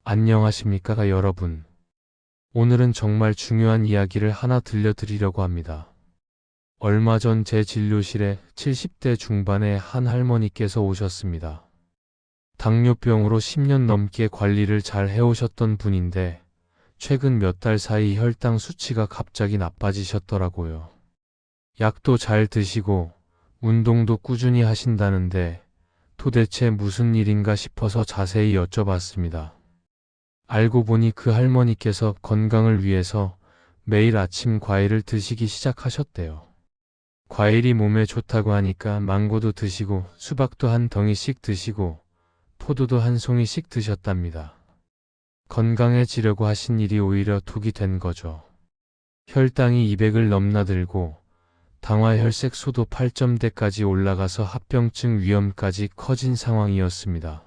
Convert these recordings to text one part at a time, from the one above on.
안녕하십니까, 여러분. 오늘은 정말 중요한 이야기를 하나 들려드리려고 합니다. 얼마 전 제 진료실에 70대 중반의 한 할머니께서 오셨습니다. 당뇨병으로 10년 넘게 관리를 잘 해오셨던 분인데, 최근 몇 달 사이 혈당 수치가 갑자기 나빠지셨더라고요. 약도 잘 드시고, 운동도 꾸준히 하신다는데, 도대체 무슨 일인가 싶어서 자세히 여쭤봤습니다. 알고 보니 그 할머니께서 건강을 위해서 매일 아침 과일을 드시기 시작하셨대요. 과일이 몸에 좋다고 하니까 망고도 드시고 수박도 한 덩이씩 드시고 포도도 한 송이씩 드셨답니다. 건강해지려고 하신 일이 오히려 독이 된 거죠. 혈당이 200을 넘나들고 당화혈색소도 8점대까지 올라가서 합병증 위험까지 커진 상황이었습니다.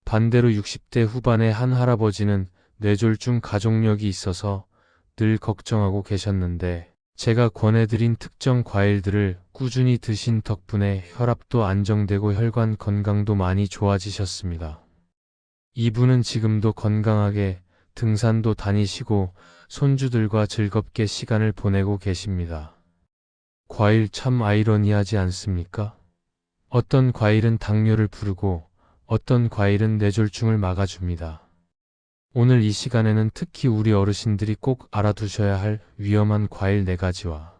반대로 60대 후반의 한 할아버지는 뇌졸중 가족력이 있어서 늘 걱정하고 계셨는데, 제가 권해드린 특정 과일들을 꾸준히 드신 덕분에 혈압도 안정되고 혈관 건강도 많이 좋아지셨습니다. 이분은 지금도 건강하게 등산도 다니시고 손주들과 즐겁게 시간을 보내고 계십니다. 과일 참 아이러니하지 않습니까? 어떤 과일은 당뇨를 부르고 어떤 과일은 뇌졸중을 막아줍니다. 오늘 이 시간에는 특히 우리 어르신들이 꼭 알아두셔야 할 위험한 과일 4가지와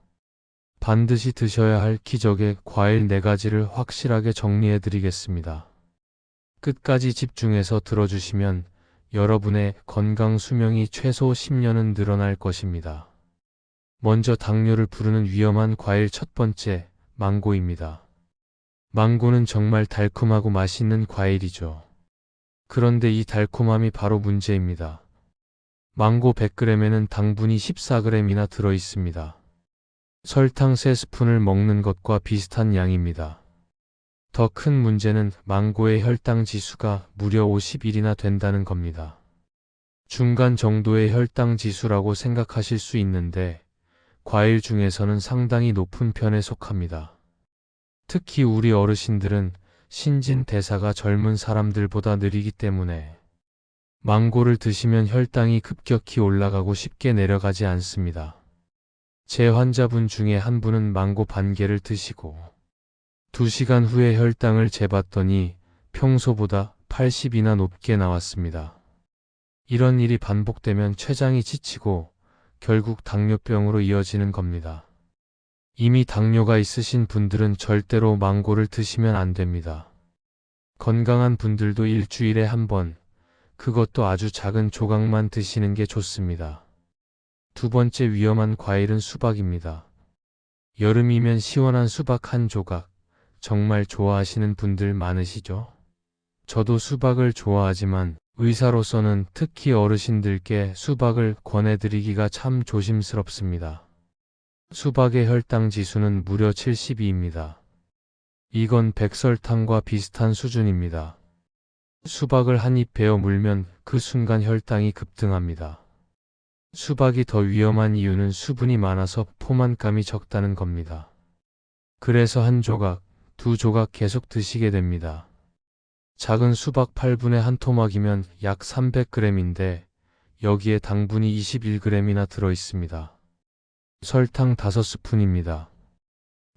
반드시 드셔야 할 기적의 과일 4가지를 확실하게 정리해 드리겠습니다. 끝까지 집중해서 들어주시면 여러분의 건강 수명이 최소 10년은 늘어날 것입니다. 먼저 당뇨를 부르는 위험한 과일 첫 번째, 망고입니다. 망고는 정말 달콤하고 맛있는 과일이죠. 그런데 이 달콤함이 바로 문제입니다. 망고 100g에는 당분이 14g이나 들어 있습니다. 설탕 3스푼을 먹는 것과 비슷한 양입니다. 더 큰 문제는 망고의 혈당 지수가 무려 51이나 된다는 겁니다. 중간 정도의 혈당 지수라고 생각하실 수 있는데, 과일 중에서는 상당히 높은 편에 속합니다. 특히 우리 어르신들은 신진대사가 젊은 사람들보다 느리기 때문에 망고를 드시면 혈당이 급격히 올라가고 쉽게 내려가지 않습니다. 제 환자분 중에 한 분은 망고 반 개를 드시고 2시간 후에 혈당을 재봤더니 평소보다 80이나 높게 나왔습니다. 이런 일이 반복되면 췌장이 지치고 결국 당뇨병으로 이어지는 겁니다. 이미 당뇨가 있으신 분들은 절대로 망고를 드시면 안 됩니다. 건강한 분들도 일주일에 한 번, 그것도 아주 작은 조각만 드시는 게 좋습니다. 두 번째 위험한 과일은 수박입니다. 여름이면 시원한 수박 한 조각, 정말 좋아하시는 분들 많으시죠? 저도 수박을 좋아하지만 의사로서는 특히 어르신들께 수박을 권해드리기가 참 조심스럽습니다. 수박의 혈당 지수는 무려 72입니다. 이건 백설탕과 비슷한 수준입니다. 수박을 한 입 베어 물면 그 순간 혈당이 급등합니다. 수박이 더 위험한 이유는 수분이 많아서 포만감이 적다는 겁니다. 그래서 한 조각, 2조각 계속 드시게 됩니다. 작은 수박 8분의 1 토막이면 약 300g인데 여기에 당분이 21g이나 들어 있습니다. 설탕 5스푼입니다.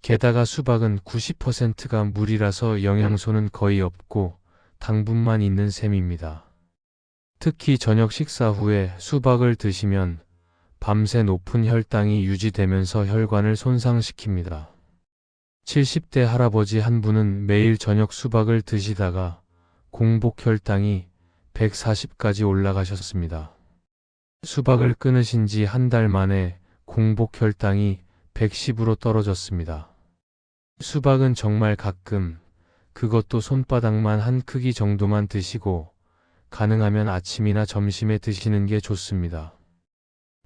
게다가 수박은 90%가 물이라서 영양소는 거의 없고 당분만 있는 셈입니다. 특히 저녁 식사 후에 수박을 드시면 밤새 높은 혈당이 유지되면서 혈관을 손상시킵니다. 70대 할아버지 한 분은 매일 저녁 수박을 드시다가 공복 혈당이 140까지 올라가셨습니다. 수박을 끊으신 지 한 달 만에 공복 혈당이 110으로 떨어졌습니다. 수박은 정말 가끔, 그것도 손바닥만 한 크기 정도만 드시고 가능하면 아침이나 점심에 드시는 게 좋습니다.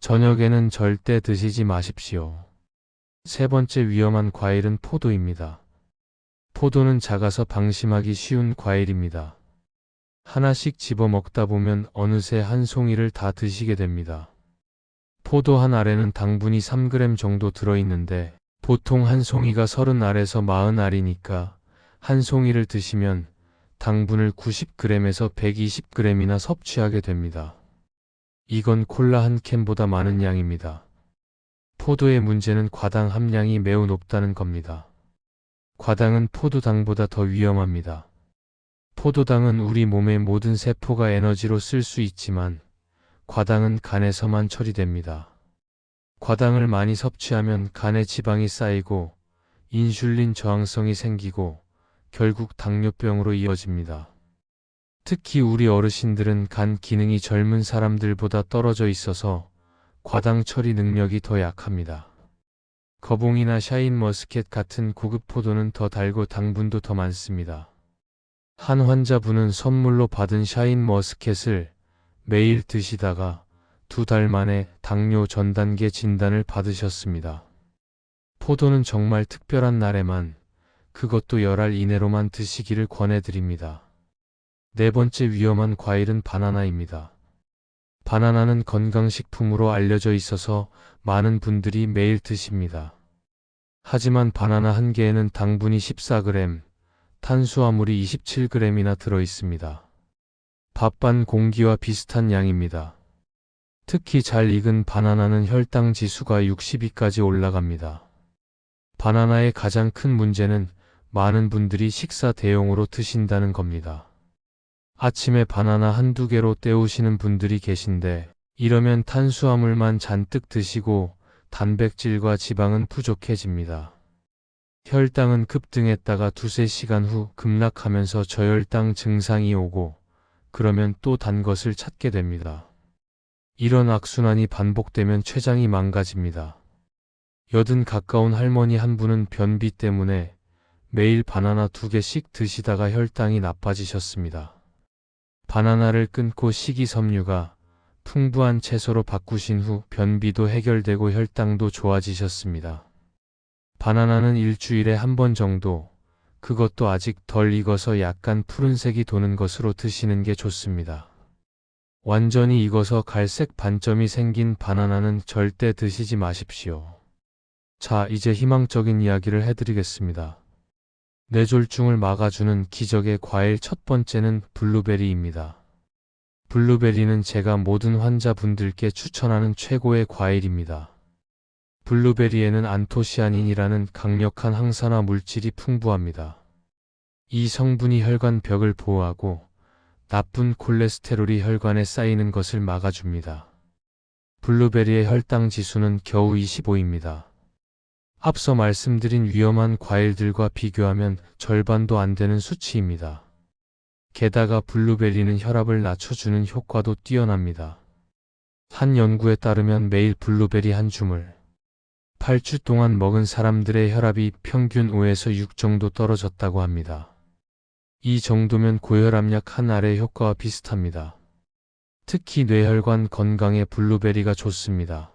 저녁에는 절대 드시지 마십시오. 세 번째 위험한 과일은 포도입니다. 포도는 작아서 방심하기 쉬운 과일입니다. 하나씩 집어 먹다 보면 어느새 한 송이를 다 드시게 됩니다. 포도 한 알에는 당분이 3g 정도 들어있는데 보통 한 송이가 30알에서 40알이니까 한 송이를 드시면 당분을 90g에서 120g이나 섭취하게 됩니다. 이건 콜라 한 캔보다 많은 양입니다. 포도의 문제는 과당 함량이 매우 높다는 겁니다. 과당은 포도당보다 더 위험합니다. 포도당은 우리 몸의 모든 세포가 에너지로 쓸 수 있지만 과당은 간에서만 처리됩니다. 과당을 많이 섭취하면 간에 지방이 쌓이고 인슐린 저항성이 생기고 결국 당뇨병으로 이어집니다. 특히 우리 어르신들은 간 기능이 젊은 사람들보다 떨어져 있어서 과당 처리 능력이 더 약합니다. 거봉이나 샤인머스켓 같은 고급 포도는 더 달고 당분도 더 많습니다. 한 환자분은 선물로 받은 샤인머스켓을 매일 드시다가 2달 만에 당뇨 전 단계 진단을 받으셨습니다. 포도는 정말 특별한 날에만, 그것도 열알 이내로만 드시기를 권해드립니다. 네 번째 위험한 과일은 바나나입니다. 바나나는 건강식품으로 알려져 있어서 많은 분들이 매일 드십니다. 하지만 바나나 한 개에는 당분이 14g, 탄수화물이 27g이나 들어 있습니다. 밥 반 공기와 비슷한 양입니다. 특히 잘 익은 바나나는 혈당 지수가 62까지 올라갑니다. 바나나의 가장 큰 문제는 많은 분들이 식사 대용으로 드신다는 겁니다. 아침에 바나나 한두 개로 때우시는 분들이 계신데 이러면 탄수화물만 잔뜩 드시고 단백질과 지방은 부족해집니다. 혈당은 급등했다가 두세 시간 후 급락하면서 저혈당 증상이 오고 그러면 또 단 것을 찾게 됩니다. 이런 악순환이 반복되면 췌장이 망가집니다. 80 가까운 할머니 한 분은 변비 때문에 매일 바나나 2개씩 드시다가 혈당이 나빠지셨습니다. 바나나를 끊고 식이섬유가 풍부한 채소로 바꾸신 후 변비도 해결되고 혈당도 좋아지셨습니다. 바나나는 일주일에 한 번 정도, 그것도 아직 덜 익어서 약간 푸른색이 도는 것으로 드시는 게 좋습니다. 완전히 익어서 갈색 반점이 생긴 바나나는 절대 드시지 마십시오. 자, 이제 희망적인 이야기를 해드리겠습니다. 뇌졸중을 막아주는 기적의 과일 첫 번째는 블루베리입니다. 블루베리는 제가 모든 환자분들께 추천하는 최고의 과일입니다. 블루베리에는 안토시아닌이라는 강력한 항산화 물질이 풍부합니다. 이 성분이 혈관 벽을 보호하고 나쁜 콜레스테롤이 혈관에 쌓이는 것을 막아줍니다. 블루베리의 혈당 지수는 겨우 25입니다. 앞서 말씀드린 위험한 과일들과 비교하면 절반도 안 되는 수치입니다. 게다가 블루베리는 혈압을 낮춰주는 효과도 뛰어납니다. 한 연구에 따르면 매일 블루베리 한 줌을 8주 동안 먹은 사람들의 혈압이 평균 5에서 6 정도 떨어졌다고 합니다. 이 정도면 고혈압약 한 알의 효과와 비슷합니다. 특히 뇌혈관 건강에 블루베리가 좋습니다.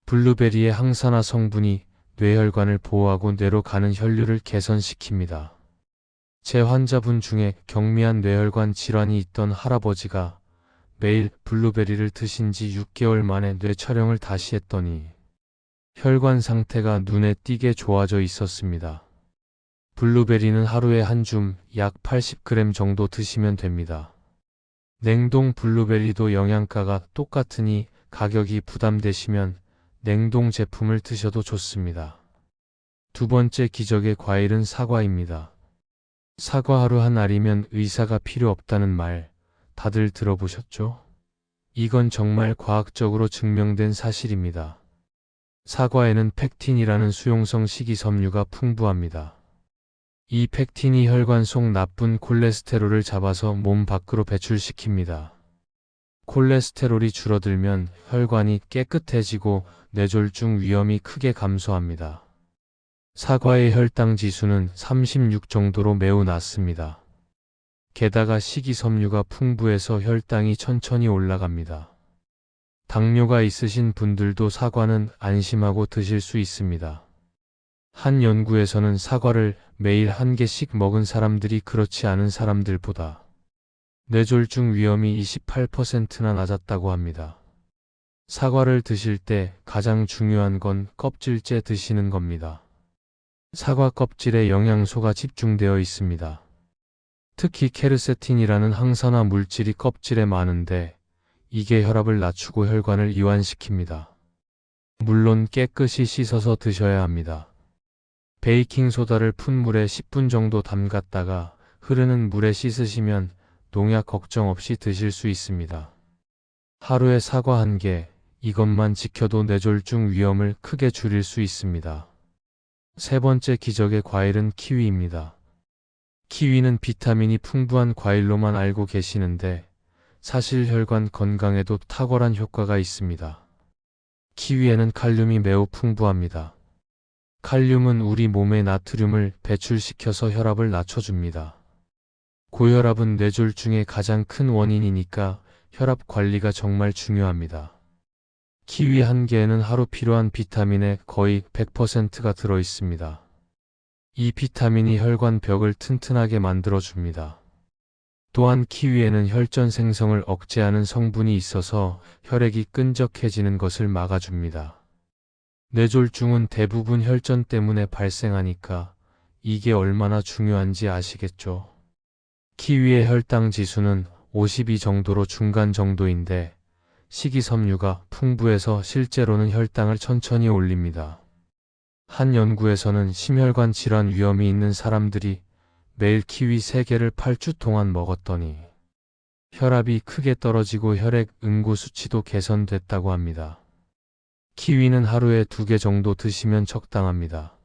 블루베리의 항산화 성분이 뇌혈관을 보호하고 뇌로 가는 혈류를 개선시킵니다. 제 환자분 중에 경미한 뇌혈관 질환이 있던 할아버지가 매일 블루베리를 드신 지 6개월 만에 뇌 촬영을 다시 했더니 혈관 상태가 눈에 띄게 좋아져 있었습니다. 블루베리는 하루에 한 줌 약 80g 정도 드시면 됩니다. 냉동 블루베리도 영양가가 똑같으니 가격이 부담되시면 냉동 제품을 드셔도 좋습니다. 두 번째 기적의 과일은 사과입니다. 사과 하루 한 알이면 의사가 필요 없다는 말 다들 들어보셨죠? 이건 정말 과학적으로 증명된 사실입니다. 사과에는 펙틴이라는 수용성 식이섬유가 풍부합니다. 이 펙틴이 혈관 속 나쁜 콜레스테롤을 잡아서 몸 밖으로 배출시킵니다. 콜레스테롤이 줄어들면 혈관이 깨끗해지고 뇌졸중 위험이 크게 감소합니다. 사과의 혈당 지수는 36 정도로 매우 낮습니다. 게다가 식이섬유가 풍부해서 혈당이 천천히 올라갑니다. 당뇨가 있으신 분들도 사과는 안심하고 드실 수 있습니다. 한 연구에서는 사과를 매일 1개씩 먹은 사람들이 그렇지 않은 사람들보다 뇌졸중 위험이 28%나 낮았다고 합니다. 사과를 드실 때 가장 중요한 건 껍질째 드시는 겁니다. 사과 껍질에 영양소가 집중되어 있습니다. 특히 케르세틴이라는 항산화 물질이 껍질에 많은데 이게 혈압을 낮추고 혈관을 이완시킵니다. 물론 깨끗이 씻어서 드셔야 합니다. 베이킹소다를 푼 물에 10분 정도 담갔다가 흐르는 물에 씻으시면 농약 걱정 없이 드실 수 있습니다. 하루에 사과 1개, 이것만 지켜도 뇌졸중 위험을 크게 줄일 수 있습니다. 세 번째 기적의 과일은 키위입니다. 키위는 비타민이 풍부한 과일로만 알고 계시는데 사실 혈관 건강에도 탁월한 효과가 있습니다. 키위에는 칼륨이 매우 풍부합니다. 칼륨은 우리 몸의 나트륨을 배출시켜서 혈압을 낮춰줍니다. 고혈압은 뇌졸중의 가장 큰 원인이니까 혈압 관리가 정말 중요합니다. 키위 1개에는 하루 필요한 비타민의 거의 100%가 들어 있습니다. 이 비타민이 혈관 벽을 튼튼하게 만들어줍니다. 또한 키위에는 혈전 생성을 억제하는 성분이 있어서 혈액이 끈적해지는 것을 막아줍니다. 뇌졸중은 대부분 혈전 때문에 발생하니까 이게 얼마나 중요한지 아시겠죠? 키위의 혈당 지수는 52 정도로 중간 정도인데 식이섬유가 풍부해서 실제로는 혈당을 천천히 올립니다. 한 연구에서는 심혈관 질환 위험이 있는 사람들이 매일 키위 3개를 8주 동안 먹었더니 혈압이 크게 떨어지고 혈액 응고 수치도 개선됐다고 합니다. 키위는 하루에 2개 정도 드시면 적당합니다.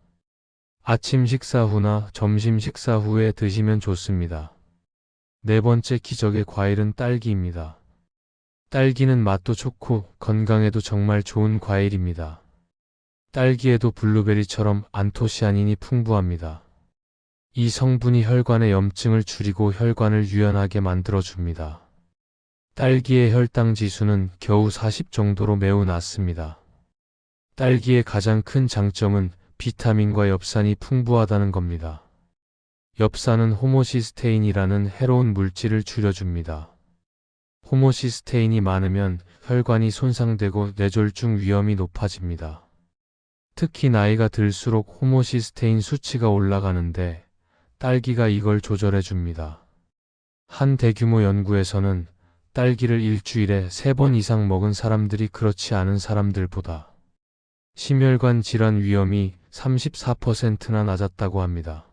아침 식사 후나 점심 식사 후에 드시면 좋습니다. 네 번째 기적의 과일은 딸기입니다. 딸기는 맛도 좋고 건강에도 정말 좋은 과일입니다. 딸기에도 블루베리처럼 안토시아닌이 풍부합니다. 이 성분이 혈관의 염증을 줄이고 혈관을 유연하게 만들어줍니다. 딸기의 혈당 지수는 겨우 40 정도로 매우 낮습니다. 딸기의 가장 큰 장점은 비타민과 엽산이 풍부하다는 겁니다. 엽산은 호모시스테인이라는 해로운 물질을 줄여줍니다. 호모시스테인이 많으면 혈관이 손상되고 뇌졸중 위험이 높아집니다. 특히 나이가 들수록 호모시스테인 수치가 올라가는데 딸기가 이걸 조절해 줍니다. 한 대규모 연구에서는 딸기를 일주일에 3번 이상 먹은 사람들이 그렇지 않은 사람들보다 심혈관 질환 위험이 34%나 낮았다고 합니다.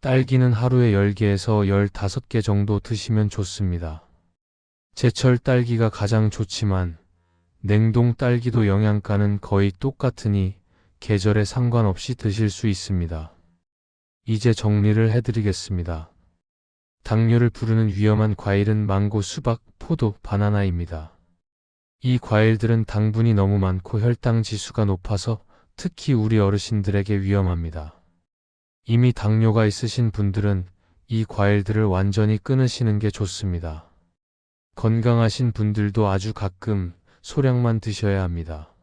딸기는 하루에 10개에서 15개 정도 드시면 좋습니다. 제철 딸기가 가장 좋지만 냉동 딸기도 영양가는 거의 똑같으니 계절에 상관없이 드실 수 있습니다. 이제 정리를 해드리겠습니다. 당뇨를 부르는 위험한 과일은 망고, 수박, 포도, 바나나입니다. 이 과일들은 당분이 너무 많고 혈당 지수가 높아서 특히 우리 어르신들에게 위험합니다. 이미 당뇨가 있으신 분들은 이 과일들을 완전히 끊으시는 게 좋습니다. 건강하신 분들도 아주 가끔 소량만 드셔야 합니다.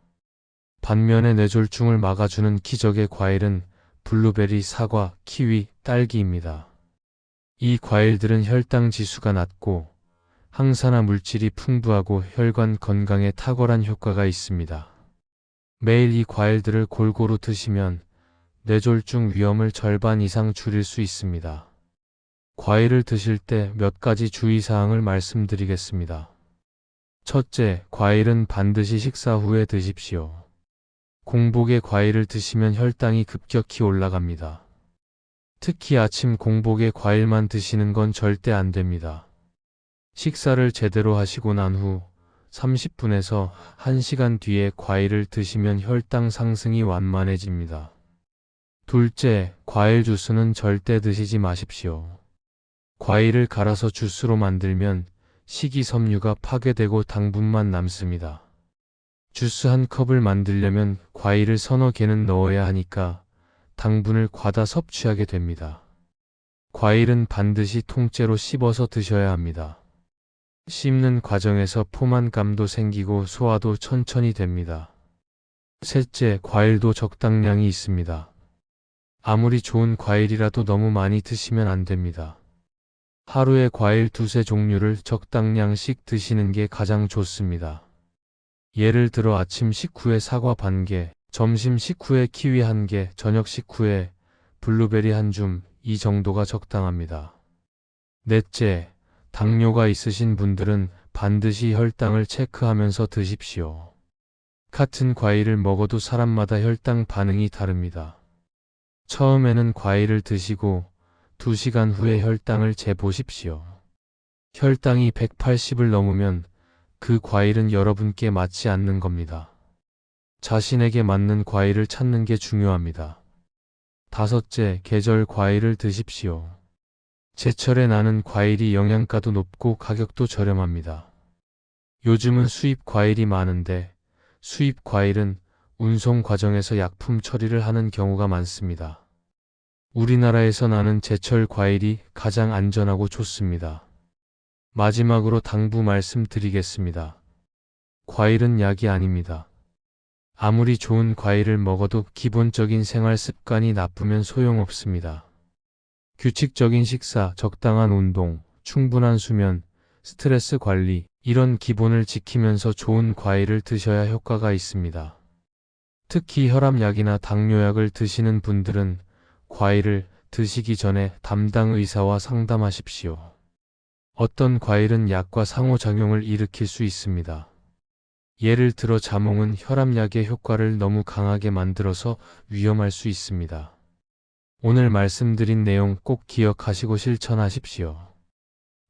반면에 뇌졸중을 막아주는 기적의 과일은 블루베리, 사과, 키위, 딸기입니다. 이 과일들은 혈당 지수가 낮고 항산화 물질이 풍부하고 혈관 건강에 탁월한 효과가 있습니다. 매일 이 과일들을 골고루 드시면 뇌졸중 위험을 절반 이상 줄일 수 있습니다. 과일을 드실 때 몇 가지 주의사항을 말씀드리겠습니다. 첫째, 과일은 반드시 식사 후에 드십시오. 공복에 과일을 드시면 혈당이 급격히 올라갑니다. 특히 아침 공복에 과일만 드시는 건 절대 안 됩니다. 식사를 제대로 하시고 난 후 30분에서 1시간 뒤에 과일을 드시면 혈당 상승이 완만해집니다. 둘째, 과일 주스는 절대 드시지 마십시오. 과일을 갈아서 주스로 만들면 식이섬유가 파괴되고 당분만 남습니다. 주스 1컵을 만들려면 과일을 서너 개는 넣어야 하니까 당분을 과다 섭취하게 됩니다. 과일은 반드시 통째로 씹어서 드셔야 합니다. 씹는 과정에서 포만감도 생기고 소화도 천천히 됩니다. 셋째, 과일도 적당량이 있습니다. 아무리 좋은 과일이라도 너무 많이 드시면 안 됩니다. 하루에 과일 2세 종류를 적당량씩 드시는 게 가장 좋습니다. 예를 들어 아침 식후에 사과 1개, 점심 식후에 키위 1개, 저녁 식후에 블루베리 1줌, 이 정도가 적당합니다. 넷째, 당뇨가 있으신 분들은 반드시 혈당을 체크하면서 드십시오. 같은 과일을 먹어도 사람마다 혈당 반응이 다릅니다. 처음에는 과일을 드시고 2시간 후에 혈당을 재보십시오. 혈당이 180을 넘으면 그 과일은 여러분께 맞지 않는 겁니다. 자신에게 맞는 과일을 찾는 게 중요합니다. 다섯째, 계절 과일을 드십시오. 제철에 나는 과일이 영양가도 높고 가격도 저렴합니다. 요즘은 수입 과일이 많은데 수입 과일은 운송 과정에서 약품 처리를 하는 경우가 많습니다. 우리나라에서 나는 제철 과일이 가장 안전하고 좋습니다. 마지막으로 당부 말씀드리겠습니다. 과일은 약이 아닙니다. 아무리 좋은 과일을 먹어도 기본적인 생활 습관이 나쁘면 소용없습니다. 규칙적인 식사, 적당한 운동, 충분한 수면, 스트레스 관리, 이런 기본을 지키면서 좋은 과일을 드셔야 효과가 있습니다. 특히 혈압약이나 당뇨약을 드시는 분들은 과일을 드시기 전에 담당 의사와 상담하십시오. 어떤 과일은 약과 상호작용을 일으킬 수 있습니다. 예를 들어 자몽은 혈압약의 효과를 너무 강하게 만들어서 위험할 수 있습니다. 오늘 말씀드린 내용 꼭 기억하시고 실천하십시오.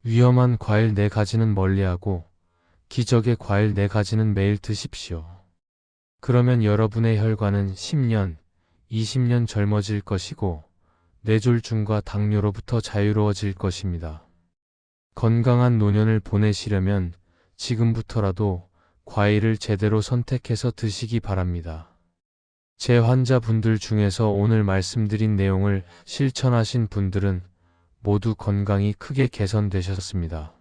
위험한 과일 4가지는 멀리하고 기적의 과일 4가지는 매일 드십시오. 그러면 여러분의 혈관은 10년, 20년 젊어질 것이고 뇌졸중과 당뇨로부터 자유로워질 것입니다. 건강한 노년을 보내시려면 지금부터라도 과일을 제대로 선택해서 드시기 바랍니다. 제 환자분들 중에서 오늘 말씀드린 내용을 실천하신 분들은 모두 건강이 크게 개선되셨습니다.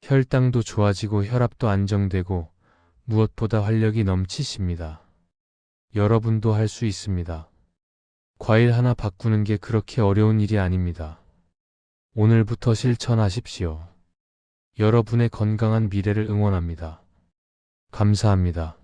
혈당도 좋아지고 혈압도 안정되고 무엇보다 활력이 넘치십니다. 여러분도 할 수 있습니다. 과일 하나 바꾸는 게 그렇게 어려운 일이 아닙니다. 오늘부터 실천하십시오. 여러분의 건강한 미래를 응원합니다. 감사합니다.